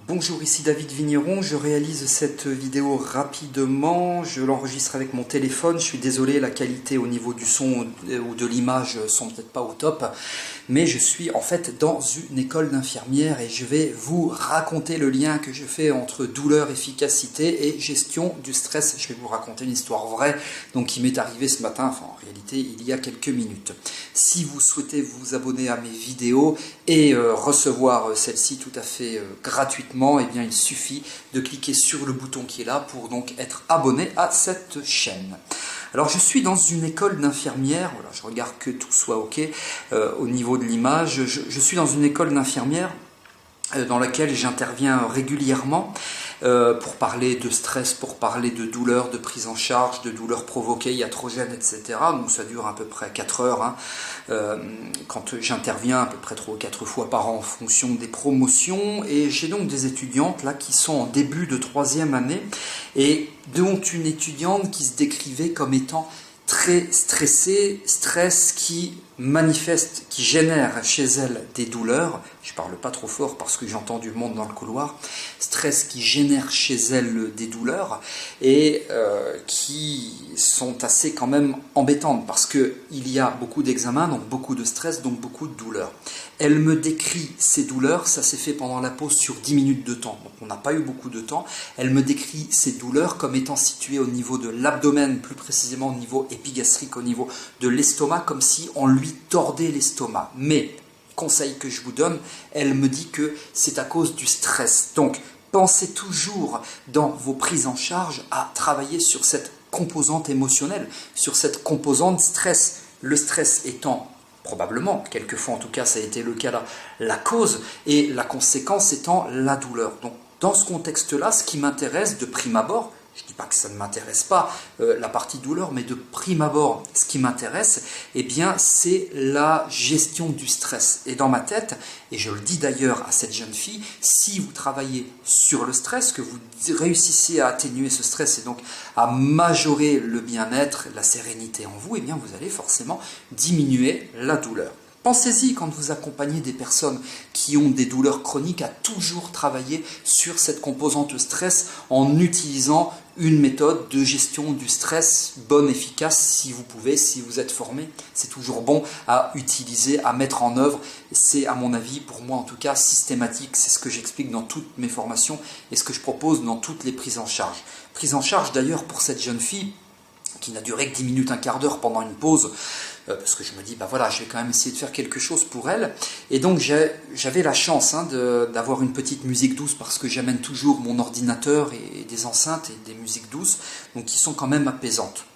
Bonjour, ici David Vigneron, je réalise cette vidéo rapidement, je l'enregistre avec mon téléphone, je suis désolé, la qualité au niveau du son ou de l'image sont peut-être pas au top, mais je suis en fait dans une école d'infirmière et je vais vous raconter le lien que je fais entre douleur, efficacité et gestion du stress. Je vais vous raconter une histoire vraie, donc qui m'est arrivée ce matin, enfin en réalité il y a quelques minutes. Si vous souhaitez vous abonner à mes vidéos et recevoir celle-ci tout à fait gratuitement, eh bien il suffit de cliquer sur le bouton qui est là pour donc être abonné à cette chaîne. Alors je suis dans une école d'infirmière, voilà, je regarde que tout soit ok au niveau de l'image, je suis dans une école d'infirmière dans laquelle j'interviens régulièrement pour parler de stress, pour parler de douleurs, de prise en charge, de douleurs provoquées, iatrogènes, etc. Donc ça dure à peu près 4 heures quand j'interviens, à peu près 3 ou 4 fois par an en fonction des promotions. Et j'ai donc des étudiantes là qui sont en début de 3e année et dont une étudiante qui se décrivait comme étant très stressée, stress qui manifeste, qui génère chez elle des douleurs. Je parle pas trop fort parce que j'entends du monde dans le couloir. Stress qui génère chez elle des douleurs et qui sont assez quand même embêtantes parce que il y a beaucoup d'examens, donc beaucoup de stress, donc beaucoup de douleurs. Elle me décrit ces douleurs, ça s'est fait pendant la pause sur 10 minutes de temps, donc on n'a pas eu beaucoup de temps. Elle me décrit ces douleurs comme étant situées au niveau de l'abdomen, plus précisément au niveau épigastrique, au niveau de l'estomac, comme si on lui tordait l'estomac. Mais, conseil que je vous donne, elle me dit que c'est à cause du stress. Donc, pensez toujours dans vos prises en charge à travailler sur cette composante émotionnelle, sur cette composante stress. Le stress étant probablement, quelquefois en tout cas ça a été le cas là, la cause et la conséquence étant la douleur. Donc dans ce contexte-là, ce qui m'intéresse de prime abord, je ne dis pas que ça ne m'intéresse pas, la partie douleur, mais de prime abord, ce qui m'intéresse, eh bien, c'est la gestion du stress. Et dans ma tête, et je le dis d'ailleurs à cette jeune fille, si vous travaillez sur le stress, que vous réussissez à atténuer ce stress et donc à majorer le bien-être, la sérénité en vous, eh bien, vous allez forcément diminuer la douleur. Pensez-y quand vous accompagnez des personnes qui ont des douleurs chroniques à toujours travailler sur cette composante stress en utilisant une méthode de gestion du stress bonne, efficace, si vous pouvez, si vous êtes formé. C'est toujours bon à utiliser, à mettre en œuvre. C'est à mon avis, pour moi en tout cas, systématique. C'est ce que j'explique dans toutes mes formations et ce que je propose dans toutes les prises en charge. Prise en charge d'ailleurs pour cette jeune fille qui n'a duré que 10 minutes, un quart d'heure pendant une pause, parce que je me dis, bah voilà, je vais quand même essayer de faire quelque chose pour elle. Et donc j'avais la chance d'avoir une petite musique douce, parce que j'amène toujours mon ordinateur et des enceintes et des musiques douces, donc qui sont quand même apaisantes.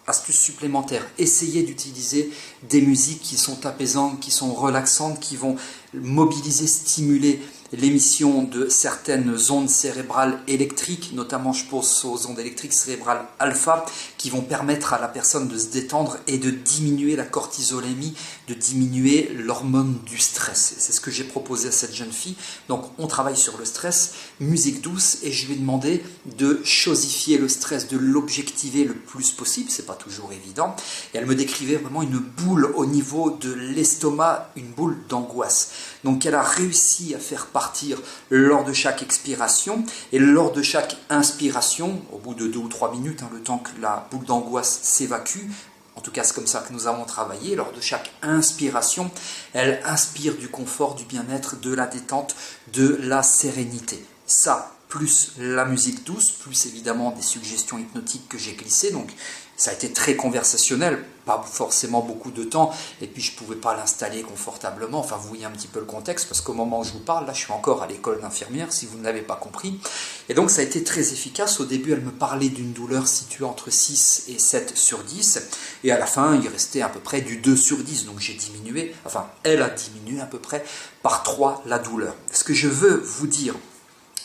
Astuce supplémentaire, essayez d'utiliser des musiques qui sont apaisantes, qui sont relaxantes, qui vont mobiliser, stimuler l'émission de certaines ondes cérébrales électriques, notamment je pense aux ondes électriques cérébrales alpha, qui vont permettre à la personne de se détendre et de diminuer la cortisolémie, de diminuer l'hormone du stress. C'est ce que j'ai proposé à cette jeune fille. Donc on travaille sur le stress, musique douce, et je lui ai demandé de chosifier le stress, de l'objectiver le plus possible, c'est pas toujours évident, et elle me décrivait vraiment une boule au niveau de l'estomac, une boule d'angoisse. Donc elle a réussi à faire partir lors de chaque expiration et lors de chaque inspiration, au bout de 2 ou 3 minutes, le temps que la boule d'angoisse s'évacue, en tout cas c'est comme ça que nous avons travaillé, lors de chaque inspiration, elle inspire du confort, du bien-être, de la détente, de la sérénité. Ça, plus la musique douce, plus évidemment des suggestions hypnotiques que j'ai glissées, donc ça a été très conversationnel, pas forcément beaucoup de temps, et puis je ne pouvais pas l'installer confortablement, enfin vous voyez un petit peu le contexte, parce qu'au moment où je vous parle, là je suis encore à l'école d'infirmière, si vous ne l'avez pas compris, et donc ça a été très efficace. Au début elle me parlait d'une douleur située entre 6 et 7 sur 10, et à la fin il restait à peu près du 2 sur 10, donc j'ai diminué, enfin elle a diminué à peu près par 3 la douleur. Ce que je veux vous dire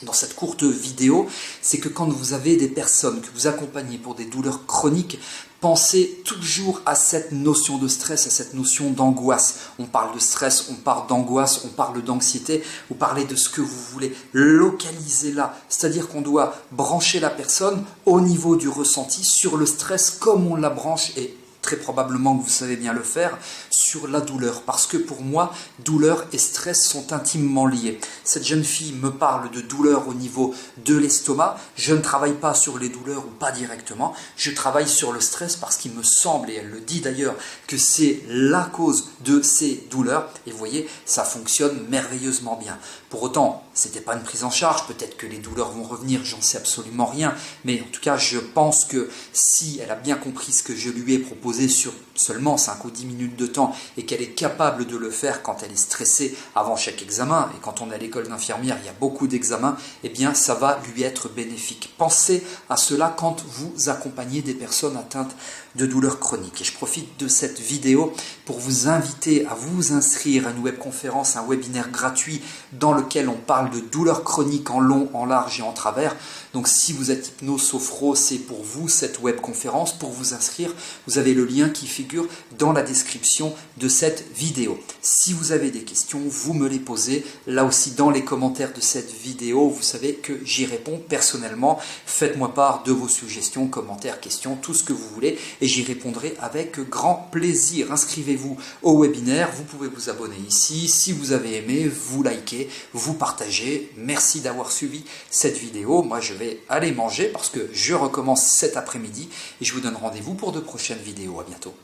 dans cette courte vidéo, c'est que quand vous avez des personnes que vous accompagnez pour des douleurs chroniques, pensez toujours à cette notion de stress, à cette notion d'angoisse. On parle de stress, on parle d'angoisse, on parle d'anxiété, vous parlez de ce que vous voulez. Localisez-la, c'est-à-dire qu'on doit brancher la personne au niveau du ressenti sur le stress comme on la branche, et très probablement que vous savez bien le faire, sur la douleur. Parce que pour moi, douleur et stress sont intimement liés. Cette jeune fille me parle de douleur au niveau de l'estomac. Je ne travaille pas sur les douleurs ou pas directement. Je travaille sur le stress parce qu'il me semble, et elle le dit d'ailleurs, que c'est la cause de ces douleurs. Et vous voyez, ça fonctionne merveilleusement bien. Pour autant, ce n'était pas une prise en charge. Peut-être que les douleurs vont revenir, j'en sais absolument rien. Mais en tout cas, je pense que si elle a bien compris ce que je lui ai proposé sur seulement 5 ou 10 minutes de temps et qu'elle est capable de le faire quand elle est stressée avant chaque examen, et quand on est à l'école d'infirmière, il y a beaucoup d'examens, eh bien ça va lui être bénéfique. Pensez à cela quand vous accompagnez des personnes atteintes de douleurs chroniques. Et je profite de cette vidéo pour vous inviter à vous inscrire à une webconférence, un webinaire gratuit dans lequel on parle de douleurs chroniques en long, en large et en travers. Donc si vous êtes hypno-sophro, c'est pour vous cette webconférence. Pour vous inscrire, vous avez le lien qui figure dans la description de cette vidéo. Si vous avez des questions, vous me les posez là aussi dans les commentaires de cette vidéo. Vous savez que j'y réponds personnellement. Faites-moi part de vos suggestions, commentaires, questions, tout ce que vous voulez et j'y répondrai avec grand plaisir. Inscrivez-vous au webinaire, vous pouvez vous abonner ici. Si vous avez aimé, vous likez, vous partagez. Merci d'avoir suivi cette vidéo. Moi, je vais aller manger parce que je recommence cet après-midi et je vous donne rendez-vous pour de prochaines vidéos. À bientôt.